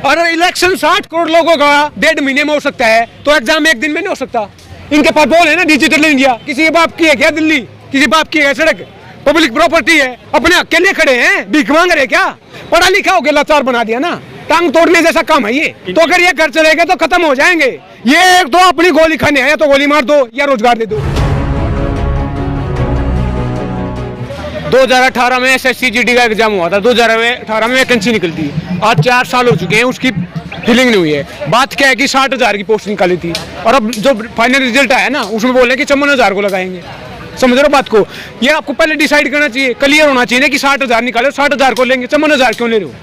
और इलेक्शन 60 करोड़ लोगों का 1.5 महीने में हो सकता है, तो एग्जाम 1 दिन में नहीं हो सकता। इनके पास बोल है ना डिजिटल इंडिया, किसी के बाप की है क्या दिल्ली? किसी बाप की है सड़क? पब्लिक प्रॉपर्टी है, अपने अकेले खड़े हैं, भीख मांग रहे क्या? पढ़ा लिखा होकर लाचार बना दिया ना, टांग तोड़ने जैसा काम है ये। तो अगर ये घर चलेगा तो खत्म हो जाएंगे। ये एक तो अपनी गोली खाने आया तो गोली मार दो या रोजगार दे दो। 2018 में SSC GD का एग्जाम हुआ था, 2018 में वैकेंसी निकलती। आज 4 साल हो चुके हैं, उसकी फिलिंग नहीं हुई है। बात क्या है कि 60,000 की पोस्ट निकाली थी और अब जो फाइनल रिजल्ट आया ना उसमें बोले कि 54,000 को लगाएंगे। समझ रहे हो बात को? ये आपको पहले डिसाइड करना चाहिए, क्लियर होना चाहिए ना कि 60,000 निकाले, 60,000 को लेंगे, 54,000 क्यों ले रहे हो?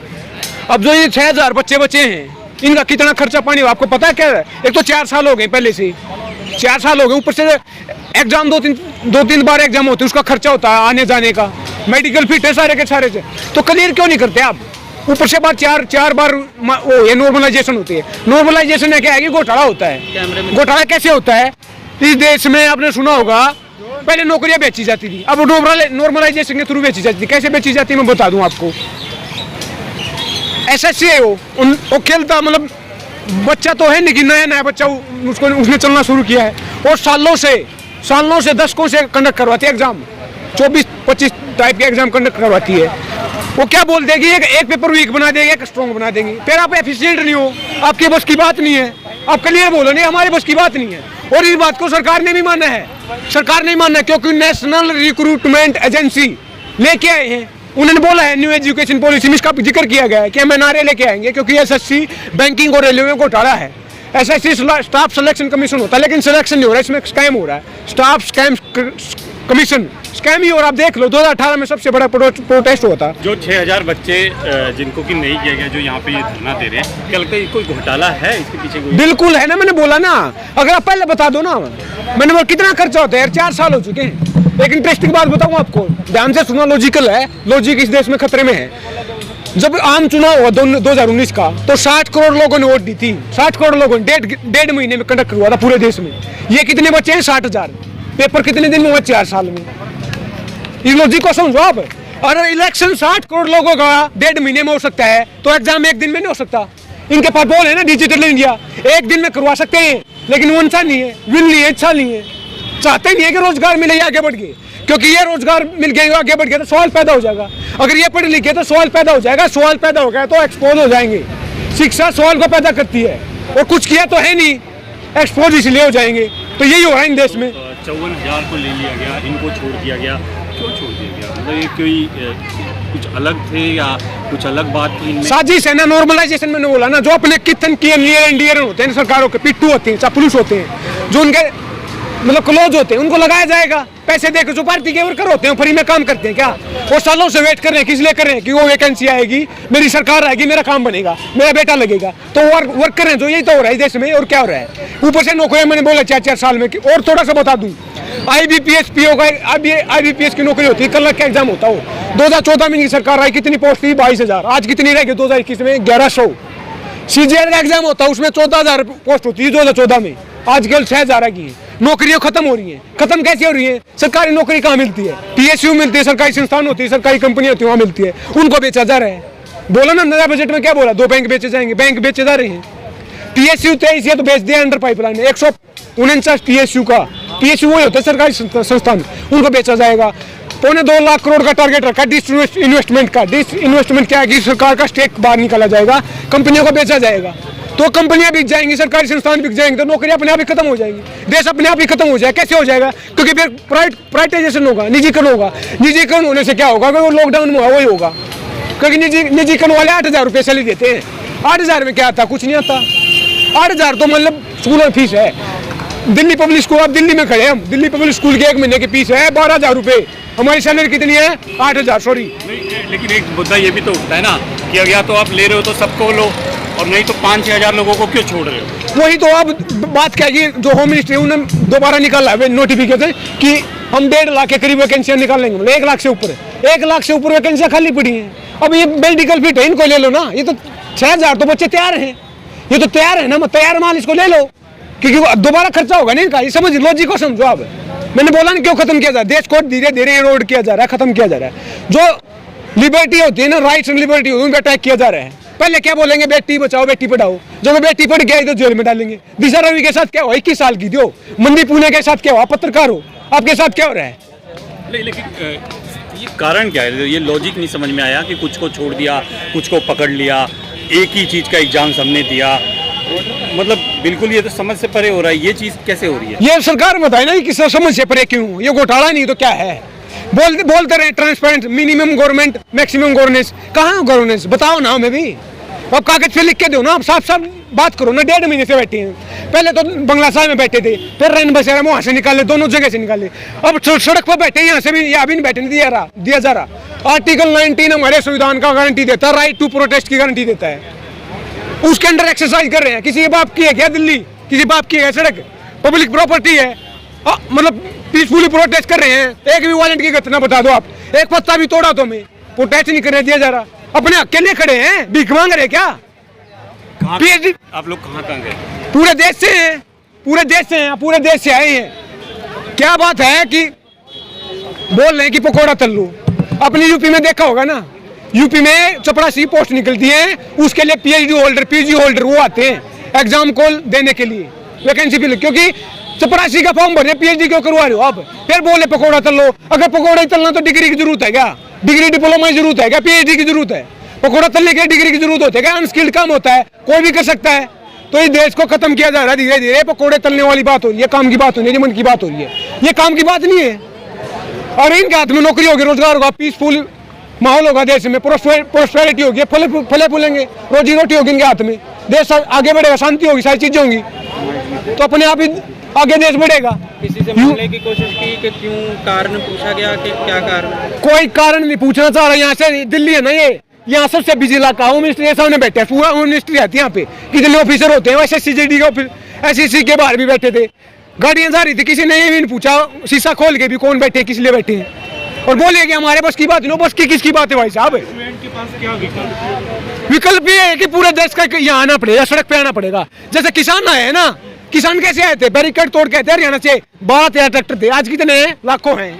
अब जो ये 6,000 बच्चे हैं, इनका कितना खर्चा पानी आपको पता है क्या है? एक तो 4 साल हो गए, पहले से 4 साल हो गए, ऊपर से एग्जाम 2-3 बार एग्जाम होते हैं, उसका खर्चा होता है आने जाने का, मेडिकल फिट है सारे के सारे से। तो क्लियर क्यों नहीं करते आप? ऊपर से बात 4 बार वो ये नॉर्मलाइजेशन होती है। नॉर्मलाइजेशन है क्या है कि घोटाला होता है। घोटाला कैसे होता है? इस देश में आपने सुना होगा पहले नौकरियां बेची जाती थी, अब नॉर्मलाइजेशन के थ्रू बेची जाती थी। कैसे बेची जाती है मैं बता दूं आपको। SSC है वो खेलता, मतलब बच्चा तो है नहीं, नया बच्चा उसने चलना शुरू किया है और सालों से दशकों से कंडक्ट करवाती है एग्जाम, 24-25 टाइप के एग्जाम कंडक्ट करवाती है। वो क्या बोल देगी, एक पेपर वीक बना देगी, एक स्ट्रॉन्ग बना देंगी। फिर आप एफिशिएंट नहीं हो, आपके बस की बात नहीं है, आप क्लियर बोलो नहीं हमारे बस की बात नहीं है। और इस बात को सरकार ने भी माना है, सरकार नहीं माना क्योंकि नेशनल रिक्रूटमेंट एजेंसी लेके आए हैं। उन्होंने बोला है न्यू एजुकेशन पॉलिसी में इसका जिक्र किया गया है कि हम NRA लेके आएंगे क्योंकि SSC बैंकिंग और रेलवे में घोटाला है। SSC स्टाफ सिलेक्शन कमीशन होता है लेकिन सिलेक्शन नहीं हो रहा है, इसमें स्कैम हो रहा है। स्टाफ स्कैम कमीशन स्कैम ही। और आप देख लो 2018 में सबसे बड़ा प्रोटेस्ट हुआ था। जो 6,000 बच्चे जिनको कि नहीं किया गया, जो यहाँ पे ये धरना दे रहे हैं, क्या लगता है कोई घोटाला है इसके पीछे? कोई बिल्कुल है ना, मैंने बोला ना, अगर आप पहले बता दो ना। मैंने बोला कितना खर्चा होता है यार, 4 साल हो चुके हैं। एक इंटरेस्टिंग बात बताऊं आपको, ध्यान से सुनो, लॉजिकल है, लॉजिक इस देश में खतरे में है। जब आम चुनाव हुआ 2019 का तो 60 करोड़ लोगों ने वोट दी थी। 60 करोड़ लोगों ने 1.5 महीने में कंडक्ट हुआ था पूरे देश में। ये कितने बच्चे हैं? 60,000। पेपर कितने दिन में हुआ? 4 साल में। इस लॉजिक को समझो आप। और इलेक्शन 60 करोड़ लोगों का 1.5 महीने में हो सकता है, तो एग्जाम 1 दिन में नहीं हो सकता। इनके पास बोल है ना डिजिटल इंडिया, 1 दिन में करवा सकते हैं, लेकिन वो इंसान नहीं है, विल नहीं है, इच्छा नहीं है, चाहते नहीं है कि रोजगार मिले आगे बढ़ गए। क्योंकि ये रोजगार मिल गए आगे बढ़ गया तो सवाल पैदा हो जाएगा। अगर ये पढ़े लिखे तो सवाल पैदा हो जाएगा, सवाल पैदा हो गया तो एक्सपोज हो जाएंगे। शिक्षा सवाल को पैदा करती है और कुछ किया तो है नहीं, एक्सपोज इसलिए हो जाएंगे। तो यही हो रहा है इन देश में। 54,000 को ले लिया गया, इनको छोड़ दिया गया, क्यों छोड़ दिया गया? मतलब ये कोई कुछ अलग थे या कुछ अलग बात थी? साजिश है ना, नॉर्मलाइजेशन मैंने बोला ना। जो अपने कितन के नियर एंड डियर होते हैं सरकारों के, पिट्टू होते हैं, चापलूस होते हैं, जो उनके मतलब क्लोज होते हैं, उनको लगाया जाएगा पैसे देकर। जो पार्टी के वर्कर होते हैं फ्री में काम करते हैं क्या? वो सालों से वेट कर रहे हैं, किस लिए कर रहे हैं कि वो वैकेंसी आएगी, मेरी सरकार आएगी, मेरा काम बनेगा, मेरा बेटा लगेगा। तो वर्क कर रहे हैं। जो यही तो हो रहा है देश में। और क्या हो रहा है? ऊपर से नौकरियां मैंने बोला 4-4 साल में। और थोड़ा सा बता दूं, IBPS PO का IBPS की नौकरी होती है, कल का एग्जाम होता हो। 2014 में इनकी सरकार आई, कितनी पोस्ट थी? 22,000। आज कितनी रहेगी 2021 में? 1100। CGL का एग्जाम होता है, उसमें 14,000 पोस्ट होती है 2014 में, आजकल 6,000 की है। नौकरियां खत्म हो रही हैं। खत्म कैसे हो रही है? सरकारी नौकरी कहाँ मिलती है? PSU मिलती है, सरकारी संस्थान होती है, सरकारी कंपनी होती है, वहाँ मिलती है, उनको बेचा जा रहा है। बोला ना नया बजट में क्या बोला? 2 बैंक बेचे जाएंगे, बैंक बेचे जा रहे हैं। PSU 23 ये तो बेच दिया अंडर पाइपलाइन। 149 PSU का, PSU वही होता है सरकारी संस्थान, उनको बेचा जाएगा। 2.25 लाख करोड़ का टारगेट रखा डिस इन्वेस्टमेंट का। डिस इन्वेस्टमेंट क्या है कि सरकार का स्टेक बाहर निकाला जाएगा, कंपनियों को बेचा जाएगा, तो कंपनियां बिक जाएंगी, सरकारी संस्थान बिक जाएंगे, तो नौकरी अपने आप ही खत्म हो जाएंगी, देश अपने आप ही खत्म हो जाएगा। कैसे हो जाएगा? क्योंकि फिर प्राइवेटाइजेशन होगा, निजीकरण होगा। निजीकरण होने से क्या होगा? अगर वो लॉकडाउन में हुआ वही होगा, क्योंकि निजीकरण वाले 8,000 रुपये सैलरी देते हैं। 8,000 में क्या आता? कुछ नहीं आता। 8,000 तो मतलब स्कूल में फीस है। दिल्ली पब्लिक स्कूल, आप दिल्ली में खड़े हम, दिल्ली पब्लिक स्कूल के 1 महीने की फीस है 12,000 रुपये। हमारी सैलरी कितनी है? 8,000। सॉरी, लेकिन एक मुद्दा ये भी तो उठता है ना कि अगर तो आप ले रहे हो तो सबको लो, और नहीं तो 5-6 हज़ार लोगों को क्यों छोड़ रहे हो? वही तो अब बात क्या है कि जो होम मिनिस्ट्री उन्होंने दोबारा निकाला है नोटिफिकेशन कि हम 1.5 लाख के करीब वैकेंसियां निकाल लेंगे। मतलब 1 लाख से ऊपर, 1 लाख से ऊपर वैकेंसियां खाली पड़ी हैं। अब ये मेडिकल फिट है, इनको ले लो ना। ये तो 6,000 तो बच्चे तैयार हैं, ये तो तैयार है ना, तैयार माल, इसको ले लो, क्योंकि दोबारा खर्चा होगा नहीं इनका। ये समझ, लॉजिक को समझो आप। मैंने बोला ना क्यों खत्म किया जा रहा है देश को, धीरे धीरे इरोड किया जा रहा है, खत्म किया जा रहा है। जो लिबर्टी होती है ना, राइट्स एंड लिबर्टी, उन पर अटैक किया जा रहा है। पहले क्या बोलेंगे, बेटी बचाओ बेटी पढ़ाओ, जब वो बेटी पढ़ गई तो जेल में डालेंगे। दिशा रवि के साथ क्या हुआ, 21 साल की थी वो, मंदी पुणे के साथ क्या हुआ, पत्रकार हो, आपके साथ क्या हो रहा है? लेकिन ये कारण क्या है, ये लॉजिक नहीं समझ में आया कि कुछ को छोड़ दिया, कुछ को पकड़ लिया, एक ही चीज़ का एग्जाम सबने दिया, मतलब बिल्कुल ये तो समझ से परे हो रहा है। ये चीज़ कैसे हो रही है? ये सरकार बताए ना कि किस समझ से परे क्यों, ये घोटाला नहीं तो क्या है? बोलते रहे transparent, minimum government, maximum governance, कहाँ गवर्नेंस बताओ ना हमें भी। अब कागज पे लिख के दो ना, आप साफ साफ बात करो ना। 1.5 महीने से बैठे हैं, पहले तो बंगला साहिब में बैठे थे, फिर रैन बसेरा में वहाँ से निकाले, दोनों जगह से निकाले, अब सड़क पर बैठे, यहाँ से भी, यहाँ भी नहीं बैठने दिया जा रहा। आर्टिकल 19 हमारे संविधान का गारंटी देता है, राइट टू प्रोटेस्ट की गारंटी देता है, उसके अंडर एक्सरसाइज कर रहे हैं। किसी के बाप की है क्या दिल्ली, किसी बाप की है सड़क, पब्लिक प्रॉपर्टी है, मतलब पीसफुली प्रोटेस्ट कर रहे हैं। एक भी वारंट की घटना बता दो आप, एक पत्ता भी तोड़ा तो हमें प्रोटेस्ट नहीं करने दिया जा रहा। अपने अकेले खड़े हैं, भीख मांग रहे क्या? पीएचडी आप लोग कहाँ गए? पूरे देश से हैं, पूरे देश से हैं, पूरे देश से आए हैं। क्या बात है कि बोल रहे हैं कि पकौड़ा तल लो। अपनी यूपी में देखा होगा ना, यूपी में चपरासी पोस्ट निकलती है, उसके लिए पीएचडी होल्डर, पीजी होल्डर वो आते हैं एग्जाम को देने के लिए, वैकेंसी पे, क्योंकि चपरासी का फॉर्म भरे, पीएचडी क्यों करवा रहे हो आप? फिर बोले पकौड़ा तल लो। अगर पकौड़ा ही तलना तो डिग्री की जरूरत है क्या? डिग्री डिप्लोमा की जरूरत है क्या? पीएचडी की जरूरत है? पकौड़ा तलने के लिए डिग्री की जरूरत होती है क्या? अनस्किल्ड काम होता है, कोई भी कर सकता है। तो इस देश को खत्म किया जा रहा है धीरे धीरे। पकौड़े तलने वाली बात हो रही है, काम की बात हो रही है, मन की बात हो रही है, ये काम की बात नहीं है। और इनके हाथ में नौकरी होगी, रोजगार होगा, पीसफुल माहौल होगा देश में, प्रोस्पेरिटी होगी, फले फूलेंगे, रोजी रोटी होगी इनके हाथ में, देश आगे बढ़ेगा, शांति होगी, सारी चीजें होंगी, तो अपने आप ही आगे देश बढ़ेगा। किसी से मिलने की कोशिश की कि क्यों, कारण पूछा गया कि क्या कारण? कोई कारण नहीं पूछना चाह रहा। यहाँ से दिल्ली है ना, ये यहाँ सबसे बिजी इलाका, होम मिनिस्टर के सामने बैठे हैं, पूरा होम मिनिस्ट्री आती है यहाँ पे, कितने ऑफिसर होते हैं, SSCJD के SEC के बाहर भी बैठे थे, गाड़ियां जा रही थी, किसी ने ये भी नहीं पूछा शीशा खोल के भी कौन बैठे, किस लिए बैठे हैं, और बोले कि हमारे बस की बात नहीं। बस की किसकी बात है भाई साहब? स्टूडेंट के पास क्या विकल्प ये है कि पूरे देश का यहाँ आना पड़ेगा, सड़क पे आना पड़ेगा। जैसे किसान आए हैं ना, किसान कैसे आए थे? बैरिकेड तोड़ के थे हरियाणा से, 12-13 ट्रैक्टर थे, आज कितने हैं? लाखों हैं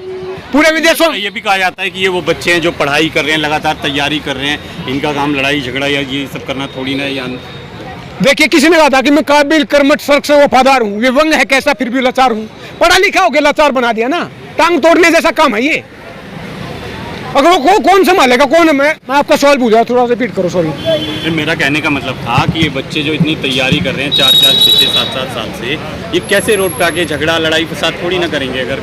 पूरे विदेशों। ये भी कहा जाता है कि ये वो बच्चे हैं जो पढ़ाई कर रहे हैं, लगातार तैयारी कर रहे हैं, इनका काम लड़ाई झगड़ा या ये सब करना थोड़ी ना है। देखिए, किसी ने कहा था कि मैं काबिल, कर्मठ, सड़क से वफादार हूँ, ये वंग है कैसा फिर भी लाचार हूँ। पढ़ा लिखा होकर लाचार बना दिया ना, टांग तोड़ने जैसा काम है ये। अगर वो कौन संभालेगा, कौन है? मैं आपका सवाल पूछा, थोड़ा रिपीट करो, सॉरी। मेरा कहने का मतलब था कि ये बच्चे जो इतनी तैयारी कर रहे हैं 4-4, 6-6, 7-7 साल से, ये कैसे रोड पे आके झगड़ा लड़ाई फसाद थोड़ी ना करेंगे? अगर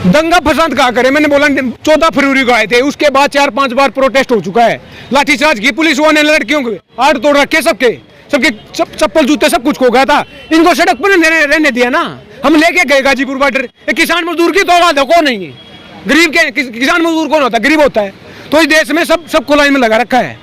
दंगा फसाद कहा करे, मैंने बोला 14 फरवरी को आए थे, उसके बाद 4-5 बार प्रोटेस्ट हो चुका है, लाठीचार्ज की पुलिस वाले, लड़कियों के हाथ तोड़ रखे, सबके चप्पल जूते सब कुछ खो गया था। इनको सड़क पर रहने दिया ना, हम लेके गए गाजीपुर बॉर्डर। किसान मजदूर की तो औलाद है, कौन नहीं है? गरीब के किसान मजदूर कौन होता है? गरीब होता है। तो इस देश में सबको लाइन में लगा रखा है।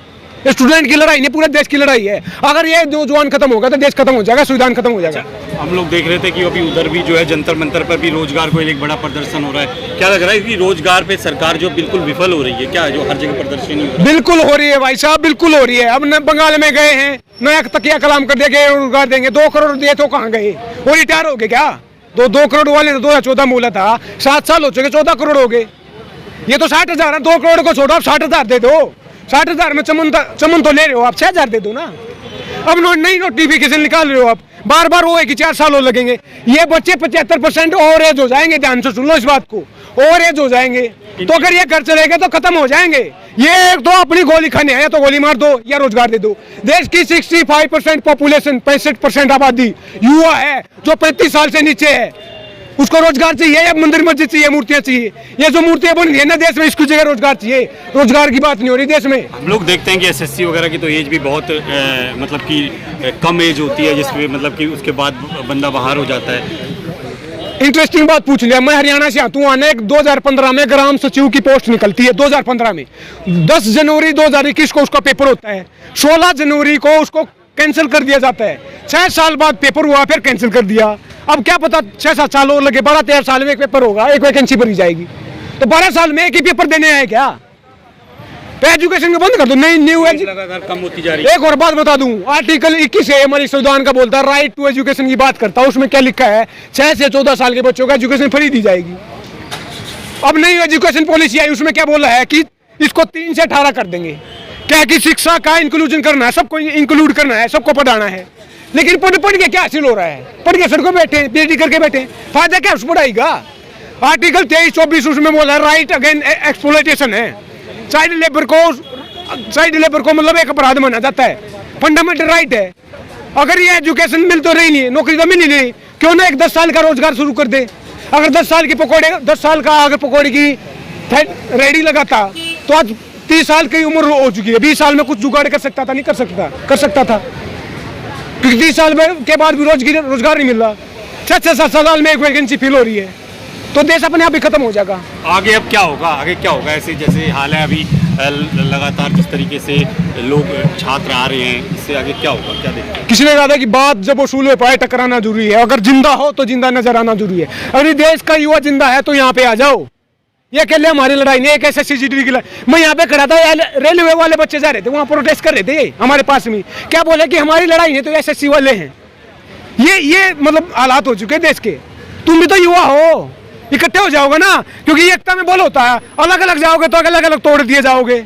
स्टूडेंट की लड़ाई नहीं, पूरे देश की लड़ाई है। अगर ये नौजवान खत्म होगा तो देश खत्म हो जाएगा, संविधान खत्म हो जाएगा। हम लोग देख रहे थे कि अभी उधर भी जो है जंतर मंतर पर भी रोजगार को एक बड़ा प्रदर्शन हो रहा है। क्या लग रहा है कि रोजगार पे सरकार जो बिल्कुल विफल हो रही है क्या, जो हर जगह प्रदर्शनी हो रही है? बिल्कुल हो रही है भाई साहब, बिल्कुल हो रही है। अब बंगाल में गए हैं, नया तकिया कलाम कर देंगे, रोजगार देंगे, 2 करोड़ दिए तो कहाँ गए? वो रिटायर हो गए क्या? 2 करोड़ वाले 2014 बोला था, 7 साल हो चुके, 14 करोड़ हो गए। ये तो 60,000 है, 2 करोड़ को छोड़ो, आप 60,000 दे दो। 60,000 में चमन तो ले रहे हो आप, 6,000 दे दो ना। अब नई नोटिफिकेशन निकाल रहे हो आप, बार बार वो है कि 4 साल और लगेंगे। ये बच्चे 75% ओवर एज हो जाएंगे, ध्यान से सुन लो इस बात को, ओवर एज हो जाएंगे। तो अगर ये कर चलेगा तो खत्म हो जाएंगे। ये एक तो अपनी गोली खाने है, तो गोली मार दो या रोजगार दे दो। देश की 65% पॉपुलेशन, 65% आबादी युवा है, जो 35 साल से नीचे है, उसको रोजगार चाहिए या मंदिर मस्जिद चाहिए, मूर्तियां चाहिए। ये जो मूर्तियां बन रही है ना देश में, इसकी जगह रोजगार चाहिए। रोजगार की बात नहीं हो रही देश में। हम लोग देखते हैं कि SSC वगैरह की तो एज भी बहुत मतलब कि कम एज होती है, जिसमें मतलब कि उसके बाद बंदा बाहर हो जाता है। इंटरेस्टिंग बात पूछ लिया। मैं हरियाणा से आता हूँ, आने 2015 में ग्राम सचिव की पोस्ट निकलती है, 2015 में। 10 जनवरी 2021 को उसका पेपर होता है, 16 जनवरी को उसको कैंसिल कर दिया जाता है। 6 साल बाद पेपर हुआ, फिर कैंसिल कर दिया। अब क्या पता 6-7 साल और लगे, 12-13 साल में एक पेपर होगा, एक वैकेंसी भरी जाएगी। तो 12 साल में एक ही पेपर देने आए क्या? तो एजुकेशन को बंद कर दो, नई न्यू लगातार कम होती जा रही है। एक और बात बता दूं, आर्टिकल 21 है हमारी संविधान का, बोलता है राइट टू एजुकेशन की बात करता है। उसमें क्या लिखा है? 6 से 14 साल के बच्चों को एजुकेशन फ्री दी जाएगी। अब नई एजुकेशन पॉलिसी आई, उसमें क्या बोला है कि इसको 3 से 18 कर देंगे। क्या कि शिक्षा का इंक्लूजन करना है, सबको इंक्लूड करना है, सबको पढ़ाना है। लेकिन पढ़ के क्या हासिल हो रहा है? पढ़ के सड़कों पे बैठे, पीएचडी करके बैठे, फायदा क्या उस पढ़ाई का? आर्टिकल 23-24 उसमें बोला राइट अगेन एक्सप्लॉयटेशन है। चाइल्ड लेबर को मतलब एक अपराध माना जाता है, फंडामेंटल राइट है। अगर ये एजुकेशन मिल तो रही नहीं, नौकरी तो मिल ही नहीं, क्यों ना एक 10 साल का रोजगार शुरू कर दे। अगर 10 साल का अगर पकौड़े की रेडी लगाता तो आज 30 साल की उम्र हो चुकी है। 20 साल में कुछ जुगाड़ कर सकता था? नहीं कर सकता था, क्योंकि 30 साल के बाद भी रोजगार नहीं मिल रहा। 6-7 साल में एक वैकेंसी फिल हो रही है, तो देश अपने आप ही खत्म हो जाएगा। आगे अब क्या होगा? आगे क्या होगा? ऐसे जैसे हाल है अभी लगातार जिस तरीके से लोग छात्र आ रहे हैं, इससे आगे क्या होगा, क्या देखते हैं? किसी ने कहा था कि बात जब वसूल हो पाए टकराना जरूरी है। अगर जिंदा हो तो जिंदा नजर आना जरूरी है। अगर देश का युवा जिंदा है तो यहाँ पे आ जाओ। ये अकेले हमारी लड़ाई नहीं, एक SSC की लड़ाई। मैं यहाँ पे खड़ा था, रेलवे वाले बच्चे जा रहे थे, वहाँ प्रोटेस्ट कर रहे थे हमारे पास में। क्या बोले कि हमारी लड़ाई है तो SSC वाले हैं। ये मतलब हालात हो चुके हैं देश के। तुम भी तो युवा हो, इकट्ठे हो जाओगे ना, क्योंकि एकता में बल होता है। अलग अलग जाओगे तो अलग अलग तोड़ दिए जाओगे।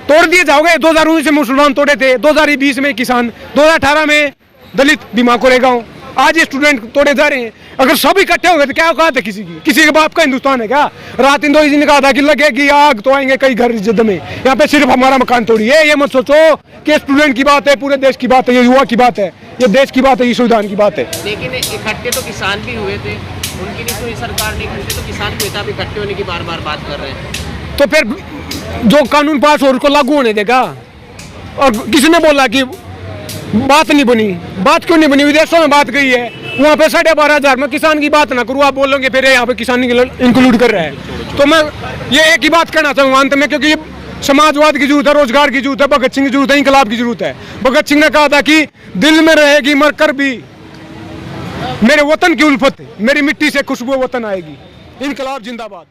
2019 में मुसलमान तोड़े थे, 2020 में किसान, 2018 में दलित बीमा कोरेगांव, आज ये स्टूडेंट तोड़े जा रहे हैं। अगर सब इकट्ठे हो गए तो क्या औकात है किसी की? किसी के बाप का हिंदुस्तान है क्या? रात इंदौरी जी ने कहा था कि लगेगी आग तो आएंगे कई घर जिद में। यहाँ पे सिर्फ हमारा मकान तोड़ी है। ये मत सोचो कि स्टूडेंट की बात है, पूरे देश की बात है, ये युवा की बात है, ये देश की बात है, ये संविधान की बात है। लेकिन इकट्ठे तो किसान भी हुए थे, उनकी नहीं सुनी सरकार ने। इकट्ठे तो किसान भी था, इकट्ठे होने की बार बार बात कर रहे हैं। तो फिर जो कानून पास हो उसको लागू होने देगा। और किसी ने बोला कि बात नहीं बनी, बात क्यों नहीं बनी? विदेशों में बात गई है, वहाँ पे 12,500 में किसान की बात ना करूँ, आप बोलोगे फिर यहाँ पे किसान इंक्लूड कर रहा है। तो मैं ये एक ही बात कहना चाहूँगा अंत में, क्योंकि समाजवाद की जरूरत है, रोजगार की जरूरत है, भगत सिंह की जरूरत है, इंकलाब की जरूरत है। भगत सिंह ने कहा था कि दिल में रहेगी मरकर भी मेरे वतन की उल्फत, मेरी मिट्टी से खुशबू वतन आएगी। इंकलाब जिंदाबाद।